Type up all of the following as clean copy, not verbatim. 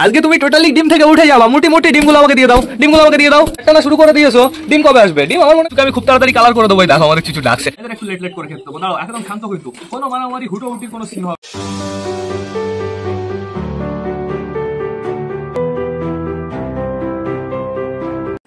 আজকে তুমি টোটালি ডিম থেকে উঠে যাবা। মোটি মোটি ডিমগুলো আমাকে দিয়ে দাও, ডিমগুলো আমাকে দিয়ে দাও। টানা শুরু করে দিয়েছো, ডিম কবে আসবে? ডিম আমার মনে হয় আমি খুব তাড়াতাড়ি কালার করে দেবো। দেখো আমাদের কিছু ডাকছে, একটু লেট লেট করে খেতে দেবো। দাঁড়াও, একদম শান্ত কিন্তু, কোনো মারামারি হুটোহুটির কোনো সিন হবে।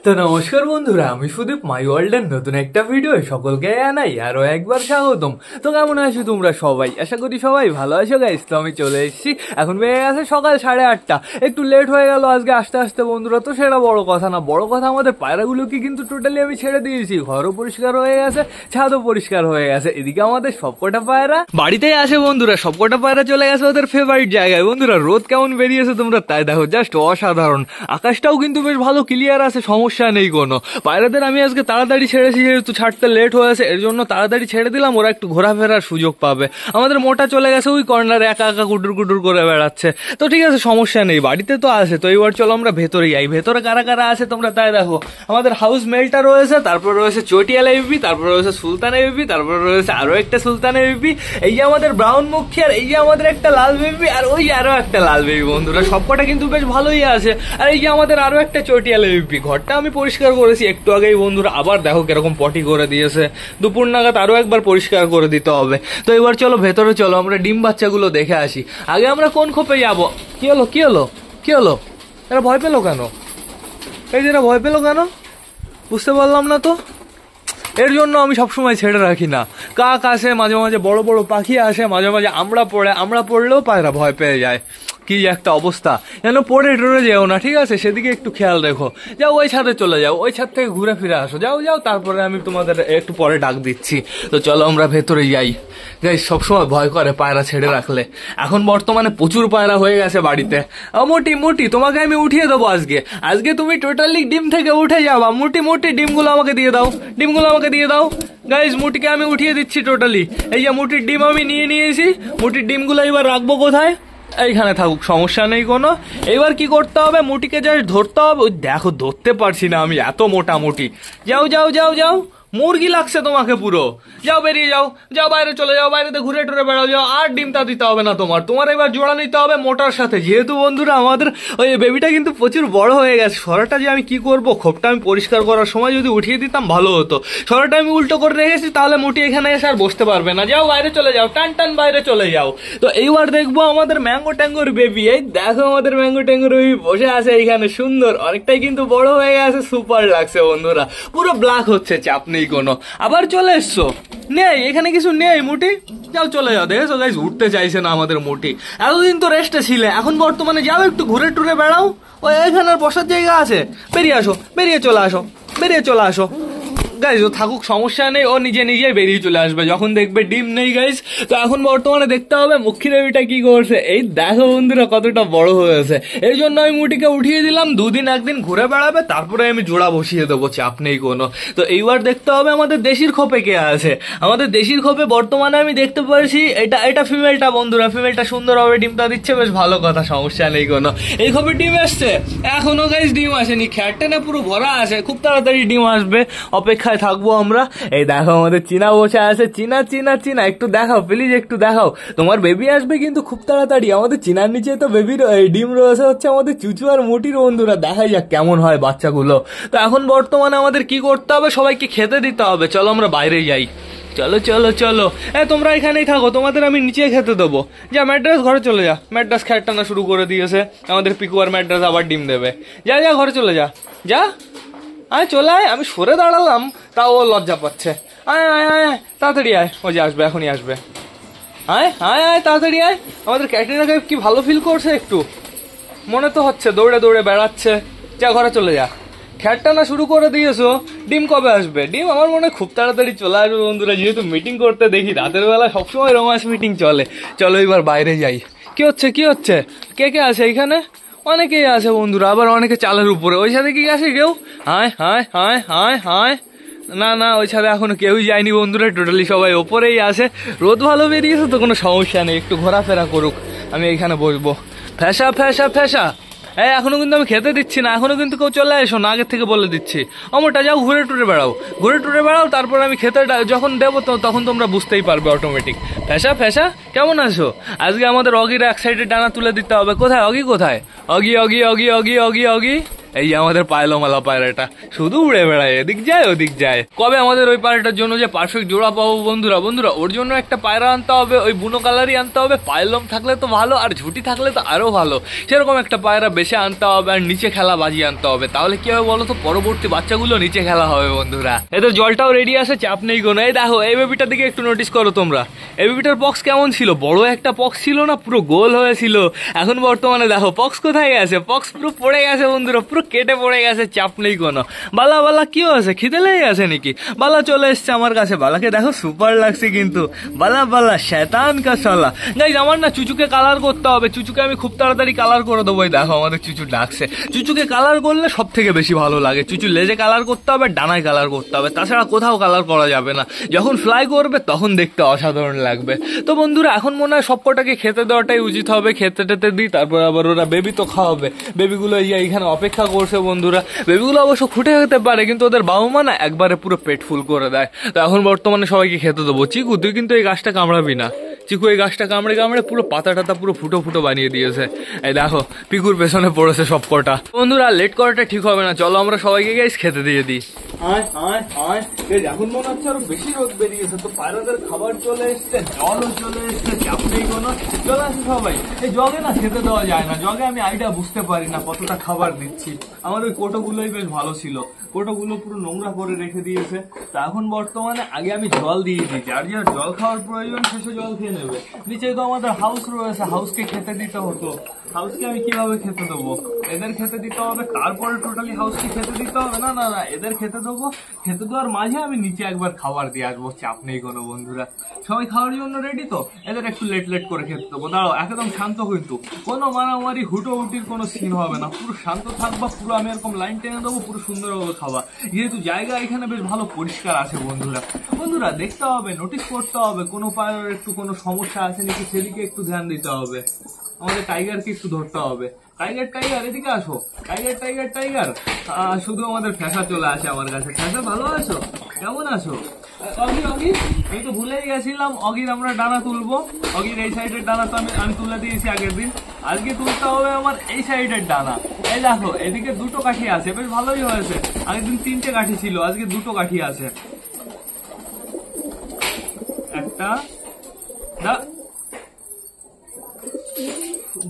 তো নমস্কার বন্ধুরা, আমি সুদীপ, মাই ওয়ার্ল্ডের নতুন একটা ভিডিও সকলকে জানাই আরো একবার স্বাগতম। তো কেমন আছো তোমরা সবাই? আশা করি সবাই ভালো আছো গাইস। তো আমি চলে এসেছি, এখন বেড়ে গেছে সকাল 8:30। একটু লেট হয়ে গেল আজকে আসতে আসতে বন্ধুরা, তো সেটা বড় কথা না। বড় কথা আমাদের পায়রাগুলোকে কিন্তু টোটালি আমি ছেড়ে দিয়েছি। ঘরও পরিষ্কার হয়ে গেছে, ছাদও পরিষ্কার হয়ে গেছে। এদিকে আমাদের সবকটা পায়রা বাড়িতেই আসে বন্ধুরা, সবকটা পায়রা চলে গেছে ওদের ফেভারিট জায়গায়। বন্ধুরা রোদ কেমন বেরিয়েছে তোমরা তাই দেখো, জাস্ট অসাধারণ। আকাশটাও কিন্তু বেশ ভালো ক্লিয়ার আছে, সমস্যা নেই কোনো। পায়রাদের আমি আজকে তাড়াতাড়ি ছেড়েছি, যেহেতু ছাড়তে লেট হয়েছে এর জন্য তাড়াতাড়ি ছেড়ে দিলাম, ওরা একটু ঘোরাফেরার সুযোগ পাবে। আমাদের মোটা চলে গেছে ওই কর্নারে, একা একা কুটুর কুটুর করে বেড়াচ্ছে। তো ঠিক আছে, সমস্যা নেই, বাড়িতে তো আসে। তো এবার চলো আমরা ভেতরে যাই। ভেতরে কারা কারা আছে তোমরা তাই দেখো। আমাদের হাউস মেলটা রয়েছে, তারপর রয়েছে চটিয়ালা এবিপি, তারপর রয়েছে সুলতান এবিপি, তারপর রয়েছে আরো একটা সুলতান এবিপি, এই যে আমাদের ব্রাউন মুখী, আর এই যে আমাদের একটা লাল বেবি, আর ওই আরো একটা লাল বেবি। বন্ধুরা সবকটা কিন্তু বেশ ভালোই আছে। আর এই যে আমাদের আরো একটা চটিয়ালা এবিপি। ঘরটা আমি পরিষ্কার করেছি একটু আগেই বন্ধুরা, আবার দেখো কিরকম পটি করে দিয়েছে। দুপুর নাগাদ আরো একবার পরিষ্কার করে দিতে হবে। তো এবার চলো ভেতরে চলো, আমরা ডিম বাচ্চাগুলো দেখে আসি। আগে আমরা কোন খোপে যাবো? কি হলো কি হলো কি হলো? এরা ভয় পেলো কেন? এই যে এরা ভয় পেলো কেন বুঝতে পারলাম না তো। এর জন্য আমি সবসময় ছেড়ে রাখি না। কাক আসে মাঝে মাঝে, বড় বড় পাখি আসে মাঝে মাঝে, আমরা পড়লেও পায়রা ভয় পেয়ে যায়। কি একটা অবস্থা, যেন পড়ে টরে যেও না, ঠিক আছে? সেদিকে একটু খেয়াল রেখো। যাও ওই ছাদে চলে যাও, ওই ছাদ থেকে ঘুরে ফিরে আসো। যাও যাও, তারপরে আমি তোমাদের একটু পরে ডাক দিচ্ছি। তো চলো আমরা ভেতরে যাই। গাইস সবসময় ভয় করে পায়রা ছেড়ে রাখলে। এখন বর্তমানে প্রচুর পায়রা হয়ে গেছে বাড়িতে। মোটি মোটি তোমাকে আমি উঠিয়ে দেবো আজকে। আজকে তুমি টোটালি ডিম থেকে উঠে যাবা। মোটি মোটি ডিমগুলো আমাকে দিয়ে দাও, ডিমগুলো আমাকে দিয়ে দাও। গাইস মুটিকে আমি উঠিয়ে দিচ্ছি টোটালি। এই যে মুটির ডিম আমি নিয়ে নিয়েছি। মুটির ডিমগুলো এবার রাখবো কোথায়? এইখানে থাকুক, সমস্যা নেই কোনো। এবার কি করতে হবে? মুটিকে জাস্ট ধরতে হবে। ওই দেখো ধরতে পারছি না আমি, এত মোটামুটি। যাও যাও যাও যাও, মুরগি লাগছে তোমাকে পুরো। যাও বেরিয়ে যাও, যাও বাইরে চলে যাও, বাইরেতে ঘুরে টুরে বেড়াও। যাও, আর ডিমটা দিতে হবে না তোমার এবার জোড়া নিতে হবে মোটার সাথে। যেহেতু বন্ধুরা আমাদের ওই বেবিটা কিন্তু প্রচুর বড় হয়ে গেছে। সরাটা যে আমি কি করব, খোপটা আমি পরিষ্কার করার সময় যদি উঠিয়ে দিতাম ভালো হতো। সরাটা আমি উল্টো করে রেখেছি, তাহলে মুটি এখানে এসে আর বসতে পারবে না। যাও বাইরে চলে যাও, টান টান বাইরে চলে যাও। তো এইবার দেখবো আমাদের ম্যাঙ্গো ট্যাঙ্গোর বেবি। এই দেখো আমাদের ম্যাঙ্গো ট্যাঙ্গোর বেবি বসে আছে এইখানে, সুন্দর, অনেকটাই কিন্তু বড় হয়ে গেছে, সুপার লাগছে বন্ধুরা। পুরো ব্ল্যাক হচ্ছে, চাপ নেই কোনো। আবার চলে এসছো? নেই এখানে কিছু নেই মুটি, যাও চলে যাও। দেখেছো গাইস, উঠতে চাইছে না আমাদের মুটি। এতদিন তো রেস্টে ছিলে, এখন বর্তমানে যাও একটু ঘুরে টুরে বেড়াও। ওই এখানে বসার জায়গা আছে, বেরিয়ে আসো, বেরিয়ে চলে আসো, বেরিয়ে চলে আসো। গাইজ ও থাকুক, সমস্যা নেই, ও নিজে নিজেই বেরিয়ে চলে আসবে যখন দেখবে ডিম নেই গাইজ। তো এখন বর্তমানে দেখতে হবে মুখী দেবীটা কি করছে। এই দেখো বন্ধুরা কতটা বড় হয়েছে। এই জন্য আমি মুটিকে উঠিয়ে দিলাম, 2 দিন 1 দিন ঘুরে বেড়াবে, তারপরে আমি জোড়া বসিয়ে দেবো, চাপ নেই কোনো। তো এইবার দেখতে হবে আমাদের দেশির খোপে কে আছে। আমাদের দেশির খোপে বর্তমানে আমি দেখতে পাচ্ছি এটা ফিমেলটা বন্ধুরা। ফিমেলটা সুন্দরভাবে ডিমটা দিচ্ছে, বেশ ভালো কথা, সমস্যা নেই কোনো। এই খোপে ডিম আসছে, এখনো গাইজ ডিম আসেনি, খ্যাটটা পুরো ভরা আছে, খুব তাড়াতাড়ি ডিম আসবে, অপেক্ষা থাকবো আমরা। এই দেখো আমাদের চীনা বসে আছে, চীনা চীনা চীনা, একটু দেখাও প্লিজ, একটু দেখাও। তোমার বেবি আসবে কিন্তু খুব তাড়াতাড়ি। আমাদের চীনার নিচে তো বেবির ডিম রয়েছে হচ্ছে আমাদের চুচু আর মুটির। বন্ধুরা দেখাই যাক কেমন হয় বাচ্চাগুলো। তো এখন বর্তমানে আমাদের কি করতে হবে, সবাইকে খেতে দিতে হবে। চলো আমরা বাইরে যাই, চলো চলো চলো। তোমরা এখানেই থাকো, তোমাদের আমি নিচে খেতে দেবো। যা ম্যাড্রাস ঘরে চলে যা, ম্যাড্রাস খ্যাট টানা শুরু করে দিয়েছে। আমাদের পিকু আর ম্যাড্রাস আবার ডিম দেবে। যা যা ঘরে চলে যা, যা আয় চলে আয়। আমি সরে দাঁড়ালাম তাও ও লজ্জা পাচ্ছে। আয় আয় আয় তাড়াতাড়ি আয়, ও যে আসবে এখনই আসবে। আয় আয় আয় তাড়াতাড়ি আয়। আমাদের ক্যাটরিনাকে কি ভালো ফিল করছে একটু, মনে তো হচ্ছে, দৌড়ে দৌড়ে বেড়াচ্ছে। যা ঘরে চলে যা, খ্যাটটানা শুরু করে দিয়েছো। ডিম কবে আসবে? ডিম আমার মনে হয় খুব তাড়াতাড়ি চলে আসবে বন্ধুরা, যেহেতু মিটিং করতে দেখি রাতের বেলা সবসময় রোমান্স মিটিং চলে। চলো এবার বাইরে যাই। কি হচ্ছে কি হচ্ছে? কে কে আছে এইখানে? অনেকেই আছে বন্ধুরা, আবার অনেকে চালের উপরে। ওই সাথে কি আছে কেউ? হায় হায় হায় হায় হায়, না না ওই ছাদে এখনো কেউই যায়নি বন্ধুরা, টোটালি সবাই ওপরেই আছে। রোদ ভালো বেরিয়েছে তো কোনো সমস্যা নেই, একটু ঘোরাফেরা করুক, আমি এখানে বসবো। ফ্যাসা ফ্যাসা ফ্যাসা, এখনো কিন্তু আমি খেতে দিচ্ছি না, এখনো কিন্তু কেউ চলে এসো না, আগের থেকে বলে দিচ্ছি। অমরটা যাও ঘুরে টুরে বেড়াও, ঘুরে টুরে বেড়াও, তারপর আমি খেতে যখন দেবো তো তখন তোমরা বুঝতেই পারবে অটোমেটিক। ফ্যাসা ফ্যাসা কেমন আছো? আজকে আমাদের অগির এক সাইডে ডানা তুলে দিতে হবে। কোথায় অগি, কোথায় অগি? অগি অগি অগি অগি অগি এই আমাদের পায়লোমালা পায়রাটা শুধু উড়ে বেড়ায়, এদিক যায় ওদিক যায়। কবে আমাদের ওই পায়রাটার জন্য যে পারফেক্ট জোড়া পাবো বন্ধুরা, বন্ধুরা ওর জন্য একটা পায়রা আনতে হবে, ওই বুনো কালারই আনতে হবে। পায়লম থাকলে তো ভালো, আর ঝুটি থাকলে তো আরো ভালো। সেরকম একটা পায়রা বেশি আনতে হবে, আর নিচে খেলা বাজি আনতে হবে। তাহলে কি হবে বলো তো, পরবর্তী বাচ্চাগুলো নিচে খেলা হবে বন্ধুরা। এদের জলটাও রেডি আছে, চাপ নেই কোনো। এই দেখো এই বেবিটার দিকে একটু নোটিস করো তোমরা। এই বেবিটার পক্স কেমন ছিল? বড় একটা পক্স ছিল না, পুরো গোল হয়েছিল। এখন বর্তমানে দেখো পক্স কোথায় গেছে, পক্স পুরো পড়ে গেছে বন্ধুরা, পুরো কেটে পড়ে গেছে, চাপ নেই কোনো। বালা বালা কি হয়েছে, খিদে লেগে গেছে নাকি? বালা চলে এসছে আমার কাছে, বালাকে দেখো সুপার লাগছে কিন্তু। বালা বালা শয়তান কা শালা। গাইস আমার না চুচুকে কালার করতে হবে, চুচুকে আমি খুব তাড়াতাড়ি কালার করে দেবো। দেখো আমাদের চুচু ডাকছে। চুচুকে কালার করলে সব থেকে বেশি ভালো লাগে। চুচু লেজে কালার করতে হবে, ডানায় কালার করতে হবে, তাছাড়া কোথাও কালার করা যাবে না। যখন ফ্লাই করবে তখন দেখতে অসাধারণ লাগবে। তো বন্ধুরা এখন মনে হয় সবকটাকে খেতে দেওয়াটাই উচিত হবে। খেতে টেতে দিই, তারপর আবার ওরা বেবি তো খাওয়াবে। বেবিগুলো এইখানে অপেক্ষা করছে বন্ধুরা। বেবিগুলো অবশ্য খুঁটে খেতে পারে, কিন্তু ওদের বাবা মা না একবারে পুরো পেট ফুল করে দেয়। তো এখন বর্তমানে সবাইকে খেতে দেবো। চিকু তুই কিন্তু এই গাছটা কামড়াবি না। চিকু এই গাছটা কামড়ে কামড়ে পুরো পাতা টাতা পুরো ফুটো ফুটো বানিয়ে দিয়েছে। এই দেখো পিকুর পেছনে পড়েছে সব কটা। বন্ধুরা লেট করাটা ঠিক হবে না, চলো আমরা সবাইকে গাইস খেতে দিয়ে দিই। এখন মনে হচ্ছে আরো বেশি রোদ বেরিয়েছে, তো পায়রাদের খাবার চলে এসছে, জলও চলে এসছে, চাপ নেই কোনো। চলে আসে সবাই। এই জগে না খেতে দেওয়া যায় না, জগে আমি আইডিয়া বুঝতে পারি না কতটা খাবার দিচ্ছি। আমার ওই কোটোগুলোই বেশ ভালো ছিল, কোটোগুলো পুরো নোংরা করে রেখে দিয়েছে। তা এখন বর্তমানে আগে আমি জল দিয়ে দিয়েছি, আর যার জল খাওয়ার প্রয়োজন শেষে জল খেয়ে নেবে। নিচে তো আমাদের হাউস রয়েছে, হাউসকে খেতে দিতে হতো। হাউসকে আমি কিভাবে খেতে দেবো? এদের খেতে দিতে হবে, তারপরে টোটালি হাউসকে খেতে দিতে হবে। না না না, এদের খেতে দেবো, খেতে দেওয়ার মাঝে আমি নিচে একবার খাবার দিয়ে আসবো, চাপ নেই কোনো বন্ধুরা। সবাই খাওয়ার জন্য রেডি তো? এদের একটু লেট লেট করে খেতে দেবো। দাঁড়াও, একদম শান্ত কিন্তু, কোনো মারামারি হুটোহুটির কোনো সিন হবে না, পুরো শান্ত থাকবা। পুরো আমি এরকম লাইন টেনে দেবো, পুরো সুন্দরভাবে খাবা। যেহেতু জায়গা এখানে বেশ ভালো পরিষ্কার আছে বন্ধুরা। বন্ধুরা দেখতে হবে, নোটিস করতে হবে কোনো পায়ের একটু কোনো সমস্যা আছে নাকি, সেদিকে একটু ধ্যান দিতে হবে। আমাদের টাইগারকে একটু ধরতে হবে। টাইগার টাইগার এদিকে আসো, টাইগার টাইগার টাইগার। শুধু আমাদের ফ্যাসা চলে আসে আমার কাছে। ফ্যাসা ভালো আছো, কেমন আছো? অগি অগি আমি তো ভুলেই গেছিলাম, অগির আমরা ডানা তুলবো। অগির এই সাইডের ডানা তো আমি তুলে দিয়েছি আগের দিন। আজকে তুলতে হবে আমার এই সাইডের ডানা। এই দেখো এদিকে দুটো কাঠি আছে, বেশ ভালোই হয়েছে। আগের দিন 3টে কাঠি ছিল, আজকে 2টো কাঠি আছে। একটা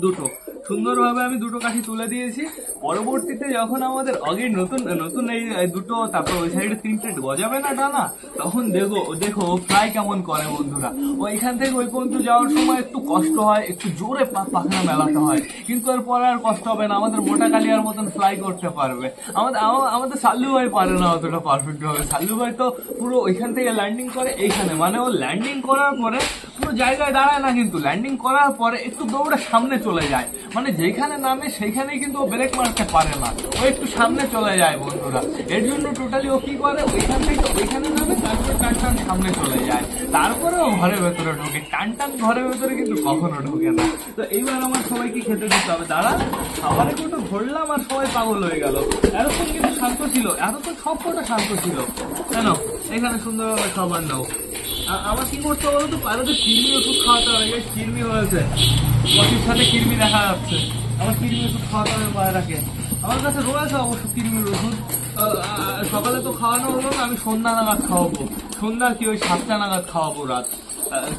দুটো সুন্দরভাবে আমি 2টো কাঠি তুলে দিয়েছি। পরবর্তীতে যখন আমাদের অগির নতুন নতুন এই 2টো, তারপর ওই সাইডে 3টে গজাবে না ডানা, তখন দেখো ফ্লাই কেমন করে বন্ধুরা। ও এখান থেকে ওই পর্যন্ত যাওয়ার সময় একটু কষ্ট হয়, একটু জোরে পাখনা মেলাতে হয়, কিন্তু এরপরে আর কষ্ট হবে না। আমাদের মোটা কালিয়ার মতন ফ্লাই করতে পারবে। আমাদের সাল্লু ভাই পারে না অতটা পারফেক্ট ভাবে। সাল্লু ভাই তো পুরো ওইখান থেকে ল্যান্ডিং করে এইখানে, মানে ও ল্যান্ডিং করার পরে পুরো জায়গায় দাঁড়ায় না, কিন্তু ল্যান্ডিং করার পরে একটু দৌড়ে সামনে চলে যায়, মানে যেখানে নামে সেখানেই কিন্তু ও ব্রেক মারতে পারে না, ও একটু সামনে চলে যায় বন্ধুরা। এর জন্য টোটালি ও কি করে, ওইখান থেকে ওইখানে নামে, তারপরে টান টান সামনে চলে যায়, তারপরে ও ঘরের ভেতরে ঢোকে। টান টান ঘরের ভেতরে কিন্তু কখনো ঢোকে না। তো এইবার আমার সবাইকে খেতে দিতে হবে। দাঁড়া, খাবারে কোটো ধরলাম আর সবাই পাগল হয়ে গেল। এতক্ষণ কিন্তু শান্ত ছিল, এতক্ষণ সব কটা শান্ত ছিল। কেন এখানে সুন্দরভাবে খাবার নাও। আমার কি করতে বলো তো, পায়রাদের কৃমি ওষুধ খাওয়াতে হবে। কৃমি হয়েছে, কঠির সাথে কৃমি দেখা যাচ্ছে। আমার কৃমি ওষুধ খাওয়াতে হবে পায়রাকে। আমার কাছে রয়েছে অবশ্য কৃমির ওষুধ। সকালে তো খাওয়ানো হলো না, আমি সন্ধ্যা নাগাদ খাওয়াবো। সন্ধ্যা কি ওই 7টা নাগাদ খাওয়াবো রাত।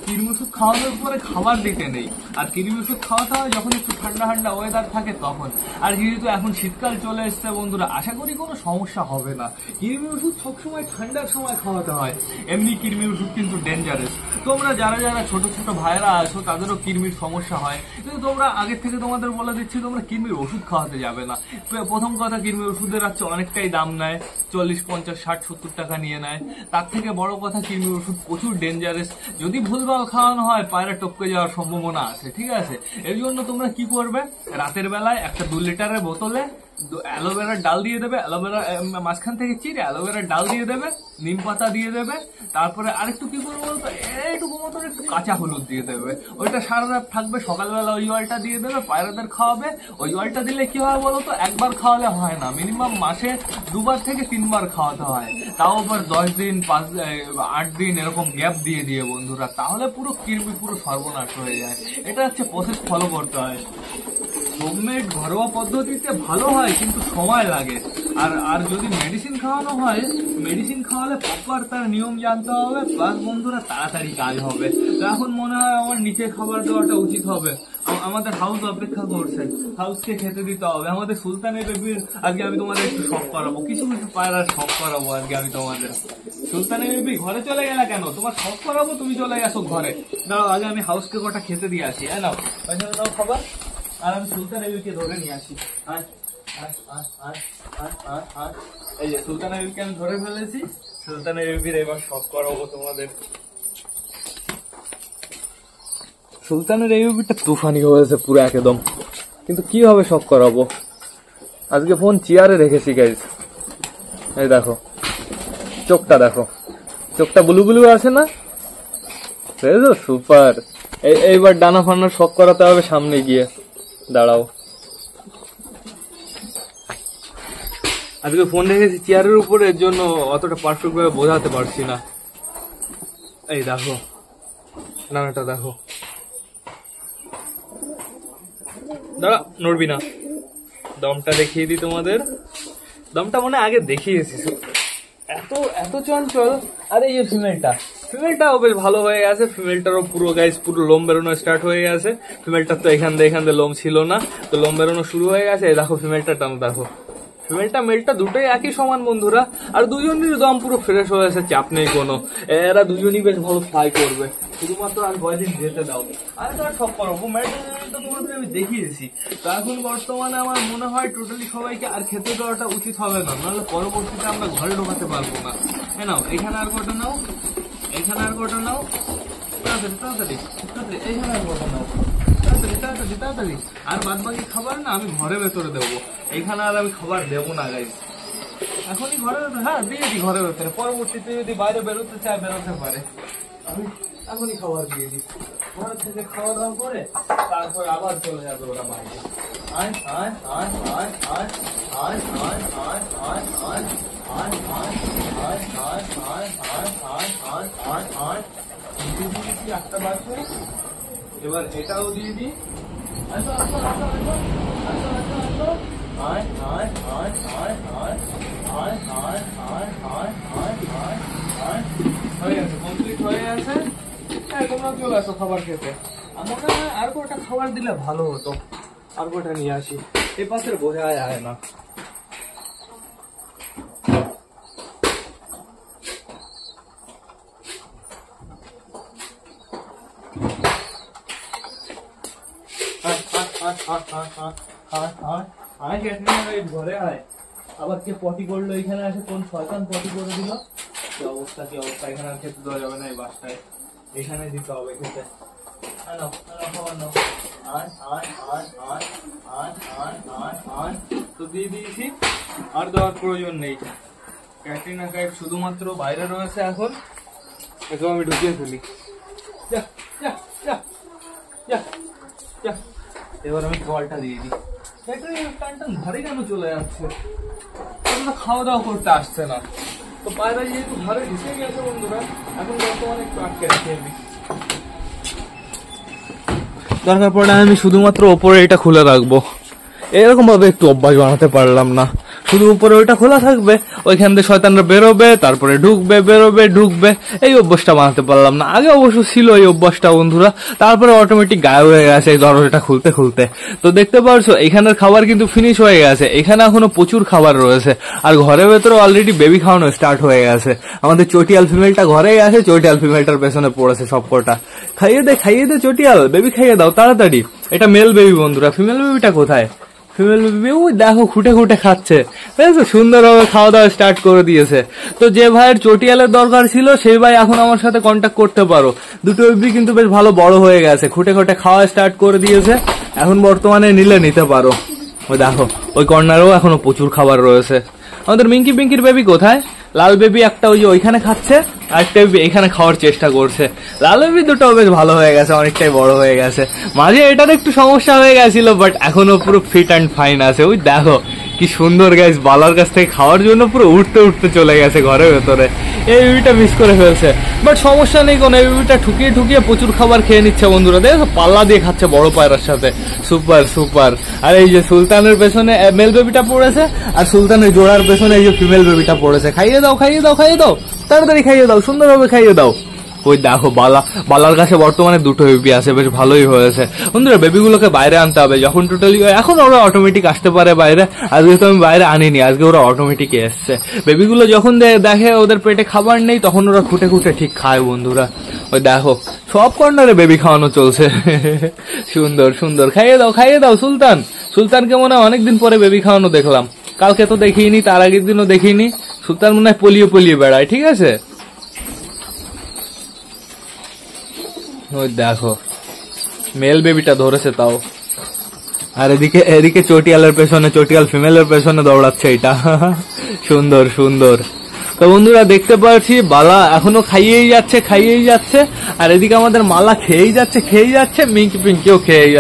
কৃমি ওষুধ খাওয়ানোর পরে খাবার দিতে নেই, আর কৃমি ওষুধ খাওয়াতে হয় যখন একটু ঠান্ডা ঠান্ডা ওয়েদার থাকে তখন। আর যেহেতু এখন শীতকাল চলে এসছে বন্ধুরা, আশা করি কোনো সমস্যা হবে না। কৃমি ওষুধ সবসময় ঠান্ডার সময় খাওয়াতে হয়। এমনি কৃমি ওষুধ কিন্তু ডেঞ্জারাস। তোমরা যারা যারা ছোট ছোট ভাইরা আছো তাদেরও কৃমির সমস্যা হয়, কিন্তু তোমরা আগের থেকে তোমাদের বলে দিচ্ছি তোমরা কৃমির ওষুধ খাওয়াতে যাবে না। প্রথম কথা, কৃমির ওষুধের অনেকটাই দাম নেয়। 40, 50, 60, 70 টাকা নিয়ে নেয়। তার থেকে বড় কথা কৃমি ওষুধ প্রচুর ডেঞ্জারাস, যদি ভুলভাল খাওয়ানো হয় পায়রা টপকে যাওয়ার সম্ভাবনা আছে, ঠিক আছে? এর জন্য তোমরা কি করবে, রাতের বেলায় একটা 2 লিটারের বোতলে অ্যালোভেরার ডাল দিয়ে দেবে, অ্যালোভেরা মাঝখান থেকে চিড়ে অ্যালোভেরার ডাল দিয়ে দেবে, নিম পাতা দিয়ে দেবে, তারপরে আরেকটু কি করবো বলতো, এইটুকু মতন একটু কাঁচা হলুদ দিয়ে দেবে, ওইটা সারা রাত থাকবে, সকালবেলা ওই জলটা দিয়ে দেবে, পায়রাদের খাওয়াবে। ওই জলটা দিলে কি হয় বলতো, একবার খাওয়ালে হয় না, মিনিমাম মাসে 2 বার থেকে 3 বার খাওয়াতে হয়, তাও আবার 10 দিন 8 দিন এরকম গ্যাপ দিয়ে দিয়ে বন্ধুরা, তাহলে পুরো কৃমি পুরো সর্বনাশ হয়ে যায়। এটা হচ্ছে প্রসেস ফলো করতে হয়। হোমমেড ঘরোয়া পদ্ধতিতে ভালো হয় কিন্তু সময় লাগে, আর যদি মেডিসিন খাওয়ানো হয়, মেডিসিন খাওয়ালে প্রপার তার নিয়ম জানতে হবে, প্লাস বন্ধুরা তাড়াতাড়ি কাজ হবে। তো এখন মনে হয় আমার নিচে খাবার দেওয়াটা উচিত হবে, আমাদের হাউস অপেক্ষা করছে, হাউসকে খেতে দিতে হবে। আমাদের সুলতানের বেবির আজকে আমি তোমাদের একটু শখ করাবো, কিছু কিছু পায়রার শখ করাবো আজকে আমি তোমাদের। সুলতানের বেবি ঘরে চলে গেলা কেন, তোমার শখ করাবো, তুমি চলে গেছো ঘরে। দাঁড়াও আগে আমি হাউসকে কটা খেতে দিয়ে আসি। নাও নাও খাবার, আর আমি সুলতান আইয়ুবকে ধরে নিয়ে আসি। এই যে সুলতান আইয়ুবকে আমি ধরে ফেলেছি, সুলতান আইয়ুবের এবার শখ করাবো তোমাদের। সুলতানের আইয়ুবটা তুফানি হয়েছে পুরো একদম, কিন্তু কিভাবে শখ করাবো, আজকে ফোন চেয়ারে রেখেছি গাইস। এই দেখো চোখটা, দেখো চোখটা ব্লু ব্লু আছে না, সুপার। এইবার ডানা ফানা শখ করাতে হবে সামনে গিয়ে, দাঁড়াও। আজকে ফোন রেখেছি চেয়ারের উপরে, এর জন্য অতটা পারফেক্ট ভাবে বোঝাতে পারছি না। এই দেখো ডানাটা দেখো, দাঁড়া নড়বি না। দমটা দেখিয়ে দিই তোমাদের, দমটা মনে আগে দেখিয়েছি, এত এত চঞ্চল। আর এই যে ফিমেলটাও বেশ ভালো হয়ে গেছে, ফিমেলটারও পুরো গাইজ পুরো লোম বেরোনো স্টার্ট হয়ে গেছে। ফিমেলটার তো এখান দিয়ে লোম ছিল না, তো লোম বেরোনো শুরু হয়ে গেছে। এই দেখো ফিমেলটা টানো, দেখো ফিমেলটা মেলটা দুটোই একই সমান বন্ধুরা, আর দুজনেরই দম পুরো ফ্রেশ হয়েছে, চাপ নেই কোনো। এরা দুজনই বেশ ভালো ফ্লাই করবে, শুধুমাত্র আর কয়েকদিন যেতে দাও। আর তো আর সব করবো, তো তোমাদের আমি দেখিয়েছি। তো এখন বর্তমানে আমার মনে হয় টোটালি সবাইকে আর খেতে দেওয়াটা উচিত হবে না, নাহলে পরবর্তীতে আমরা ঘরে ঢোকাতে পারবো না। হ্যাঁ নাও, এখানে আর কটা নাও, এখানে আর কটা নাও, তাড়াতাড়ি তাড়াতাড়ি তাড়াতাড়ি, এইখানে আর কটা নাও, তাড়াতাড়ি তাড়াতাড়ি তাড়াতাড়ি। আর বাদ বাকি খাবার না আমি ঘরে ভেতরে দেবো, এইখানে আর আমি খাবার দেবো না গাইজ, এখনই ঘরে ভেতরে। হ্যাঁ দিয়ে দিই ঘরে ভেতরে, পরবর্তীতে যদি বাইরে বেরোতে চায় বেরোতে পারে, আমি এখনই খাবার দিয়ে দিই। ঘর থেকে খাওয়া দাওয়া করে তারপর আবার চলে যাবে ওরা বাইরে। একটা বাজবে, এবার এটাও দিয়ে দিই। কমপ্লিট হয়ে গেছে, তোমরা চলে আসো খাবার খেতে। আমার মনে হয় আর কটা খাবার দিলে ভালো হতো, আর কটা নিয়ে আসি, এ পাশের বোঝা যায় না। ঘরে আয়, আবার কে পটি করলো এখানে আসে, কোন শয়তান পটি করে দিল, কি অবস্থা কি অবস্থা। এখানে আর খেতে দেওয়া যাবে না, এই বাসটায় এখানে দিতে হবে খেতে। তো দিয়ে দিয়েছি, আর দেওয়ার প্রয়োজন নেই। ক্যাটরিনা কাইফ শুধুমাত্র বাইরে রয়েছে এখন, একে আমি ঢুকিয়ে ফেলি। এবার আমি জলটা দিয়ে দিই। ঘরে কেন চলে যাচ্ছে, খাওয়া দাওয়া করতে আসছে না, তো পায়রা যেহেতু ঘরে ঢুকে গেছে বন্ধুরা, এখন বর্তমানে একটু আটকে রাখি আমি। দরকার পড়লে আমি শুধুমাত্র ওপরে এটা খুলে রাখবো, এরকম ভাবে একটু অভ্যাস বানাতে পারলাম না। শুধু উপরে ওইটা খোলা থাকবে, ওইখান থেকে শয়তানরা বেরোবে, তারপরে ঢুকবে বেরোবে ঢুকবে, এই অভ্যাসটা বানাতে পারলাম না। আগে অবশ্য ছিল এই অভ্যাসটা বন্ধুরা, তারপরে অটোমেটিক গায়েব হয়ে গেছে এই দরজাটা খুলতে খুলতে। তো দেখতে পারছো এখানের খাবার কিন্তু ফিনিশ হয়ে গেছে, এখানে এখনো প্রচুর খাবার রয়েছে, আর ঘরের ভেতরে অলরেডি বেবি খাওয়ানো স্টার্ট হয়ে গেছে। আমাদের চটিয়াল ফিমেলটা ঘরেই আছে, চটিয়াল ফিমেলটার পেছনে পড়েছে সব কটা। খাইয়ে দে চটিয়াল, বেবি খাইয়ে দাও তাড়াতাড়ি। এটা মেল বেবি বন্ধুরা, ফিমেল বেবিটা কোথায়? ফিমেল বেবি ওই দেখো খুঁটে খুঁটে খাচ্ছে, বুঝেছো, সুন্দরভাবে খাওয়া দাওয়া স্টার্ট করে দিয়েছে। তো যে ভাইয়ের চটিয়ালের দরকার ছিল সেই ভাই এখন আমার সাথে কন্ট্যাক্ট করতে পারো। দুটো বেবি কিন্তু বেশ ভালো বড় হয়ে গেছে, খুঁটে খুঁটে খাওয়া স্টার্ট করে দিয়েছে, এখন বর্তমানে নিলে নিতে পারো। ওই দেখো ওই কর্নারেও এখনো প্রচুর খাবার রয়েছে। আমাদের মিঙ্কি পিঙ্কির বেবি কোথায়? লাল বেবি একটা ওই যে ওইখানে খাচ্ছে, আর একটা বেবি এখানে খাওয়ার চেষ্টা করছে। লাল বেবি দুটো বেশ ভালো হয়ে গেছে, অনেকটাই বড় হয়ে গেছে। মাঝে এটার একটু সমস্যা হয়ে গেছিল, বাট এখনো পুরো ফিট অ্যান্ড ফাইন আছে। ওই দেখো কি সুন্দর গাইস, বালার কাছ থেকে খাওয়ার জন্য পুরো উঠতে উঠতে চলে গেছে ঘরের ভেতরে। এই বেবিটা মিস করে ফেলছে, বাট সমস্যা নেই কোনো। এই বেবিটা ঠুকিয়ে ঠুকিয়ে প্রচুর খাবার খেয়ে নিচ্ছে বন্ধুরা, দেখো পাল্লা দিয়ে খাচ্ছে বড় পায়রার সাথে। Super super. আর এই যে সুলতানের পেছনে মেল বেবিটা পড়েছে, আর সুলতানের জোড়ার পেছনে এই যে ফিমেল বেবিটা পড়েছে। খাইয়ে দাও খাইয়ে দাও খাইয়ে দাও, তাড়াতাড়ি খাইয়ে দাও, সুন্দরভাবে খাইয়ে দাও। ওই দেখো বালার কাছে বর্তমানে দুটো বেবি আছে, বেশ ভালোই হয়েছে বন্ধুরা। বেবিগুলোকে বাইরে আনতে হবে যখন টোটালি, এখন ওরা অটোমেটিক আসতে পারে বাইরে। আজকে তো আমি বাইরে আনিনি, আজকে ওরা অটোমেটিক এসছে। বেবিগুলো যখন দেখে ওদের পেটে খাবার নেই তখন ওরা খুঁটে খুঁটে ঠিক খায় বন্ধুরা। ওই দেখো সব কর্নারে বেবি খাওয়ানো চলছে। সুন্দর সুন্দর, খাইয়ে দাও সুলতানকে মনে হয় অনেকদিন পরে বেবি খাওয়ানো দেখলাম। কালকে তো দেখিনি, তার আগের দিনও দেখিনি। সুলতান মনে হয় পলিয়ে বেড়ায়, ঠিক আছে। ওই দেখো মেল বেবিটা ধরেছে তাও। আর এদিকে চটিয়ালের পেছনে, চটিয়াল ফিমেলের পেছনে দৌড়াচ্ছে এটা। সুন্দর সুন্দর। তো বন্ধুরা দেখতে পাচ্ছি বালা এখনো খাইয়েই যাচ্ছে, আর এদিকে আমাদের মালা খেয়েই যাচ্ছে, মিঙ্কি পিঙ্কিও খেয়েই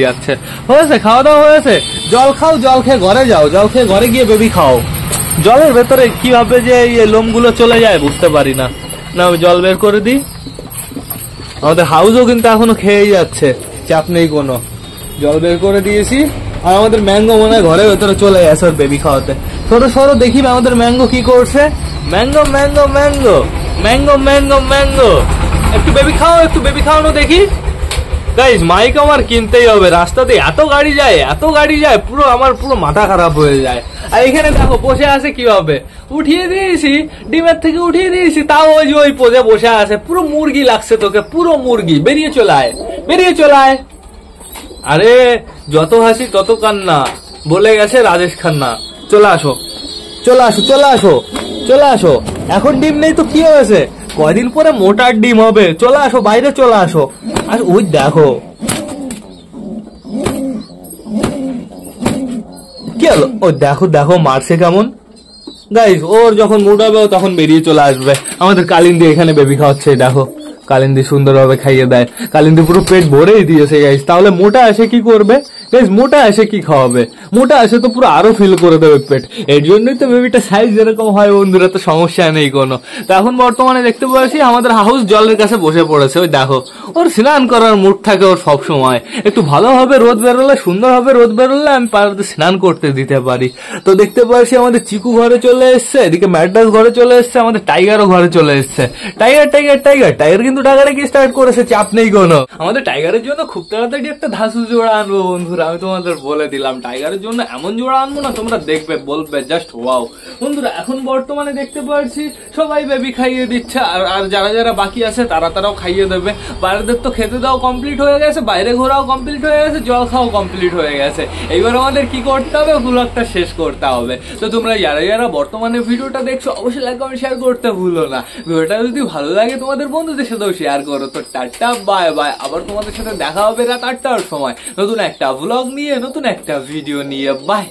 যাচ্ছে। হয়েছে খাওয়া দাওয়া হয়েছে? জল খাও, জল খেয়ে ঘরে যাও, জল খেয়ে ঘরে গিয়ে বেবি খাও। জলের ভেতরে কিভাবে যে এই লোমগুলো চলে যায় বুঝতে পারি না। আমি জল বের করে দিই। আমাদের হাউসও কিন্তু এখনো খেয়েই যাচ্ছে, চাপ নেই কোনো। জল বের করে দিয়েছি। আর আমাদের ম্যাঙ্গো মনে হয় ঘরের ভেতরে চলে গেছে ওর বেবি খাওয়াতে। সরো দেখি আমাদের ম্যাঙ্গো কি করছে। ম্যাঙ্গো একটু বেবি খাওয়ানো দেখি। গাইস মাইক আমার কিনতেই হবে, রাস্তাতে এত গাড়ি যায় পুরো আমার পুরো মাথা খারাপ হয়ে যায়। আর এখানে দেখো বসে আছে কিভাবে, উঠিয়ে দিয়েছি ডিমের থেকে, উঠিয়ে দিয়েছি, তাও ওই যে ওই পোজে বসে আছে। পুরো মুরগি লাগছে তোকে, পুরো মুরগি। বেরিয়ে চলে আয়। আরে যত হাসি তত কান্না, বলে গেছে রাজেশ খান্না। চলে আসো। এখন ডিম নেই তো কি হয়েছে, কয়দিন পরে মোটার ডিম হবে। চলে আসো, বাইরে চলে আসো। আর ওই দেখো কি হলো, ওই দেখো মারছে কেমন। গাইস ওর যখন মুড হবে তখন বেরিয়ে চলে আসবে। আমাদের কালিন্দি এখানে বেবি খাওয়াচ্ছে, দেখো কালিন্দি সুন্দরভাবে খাইয়ে দেয়। কালিন্দি পুরো পেট ভরেই দিয়েছে গাইস। তাহলে মোটা এসে কি করবে গাইস? মোটা এসে কি খাওয়াবে? মোটা এসে তো পুরো আরো ফিল করে দেবে পেট। এর জন্যই তো বেবিটা সাইজ যেরকম হয় বন্ধুরা, তো সমস্যা নেই কোনো। তো এখন বর্তমানে দেখতে পাচ্ছি আমাদের হাউস জলের কাছে বসে পড়েছে। ওই দেখো ওর স্নান করার মুড থাকে ওর সব সময়। একটু ভালোভাবে রোদ বেরোলে, সুন্দরভাবে রোদ বেরোলে আমি পাড়াতে স্নান করতে দিতে পারি। তো দেখতে পাচ্ছি আমাদের চিকু ঘরে চলে এসছে, এদিকে ম্যাডাস ঘরে চলে এসছে, আমাদের টাইগারও ঘরে চলে এসছে। টাইগার কিন্তু ডাকাডাকি স্টার্ট করেছে, চাপ নেই কোনো। আমাদের টাইগারের জন্য খুব তাড়াতাড়ি একটা ধাসু জোড়া আনবো বন্ধুরা, আমি তোমাদের বলে দিলাম। টাইগারের জন্য এমন জোড়া আনবো না, তোমরা দেখবে বলবে জাস্ট ওয়াও। বন্ধুরা এখন বর্তমানে দেখতে পাচ্ছি সবাই বেবি খাইয়ে দিচ্ছে, আর যারা বাকি আছে তারাও খাইয়ে দেবে। বাইরেদের তো খেতে দাও কমপ্লিট হয়ে গেছে, বাইরে ঘোরাও কমপ্লিট হয়ে গেছে, জল খাওয়া কমপ্লিট হয়ে গেছে। এইবার আমাদের কি করতে হবে, ব্লগটা শেষ করতে হবে। তো তোমরা যারা বর্তমানে ভিডিওটা দেখছো অবশ্যই লাইক কমেন্ট শেয়ার করতে ভুলো না। ভিডিওটা যদি ভালো লাগে তোমাদের বন্ধুদের সাথেও শেয়ার করো। তো টাটা বাই বাই, আবার তোমাদের সাথে দেখা হবে রাত 8টার সময় নতুন একটা ব্লগ নিয়ে, নতুন একটা ভিডিও নিয়ে। বাই।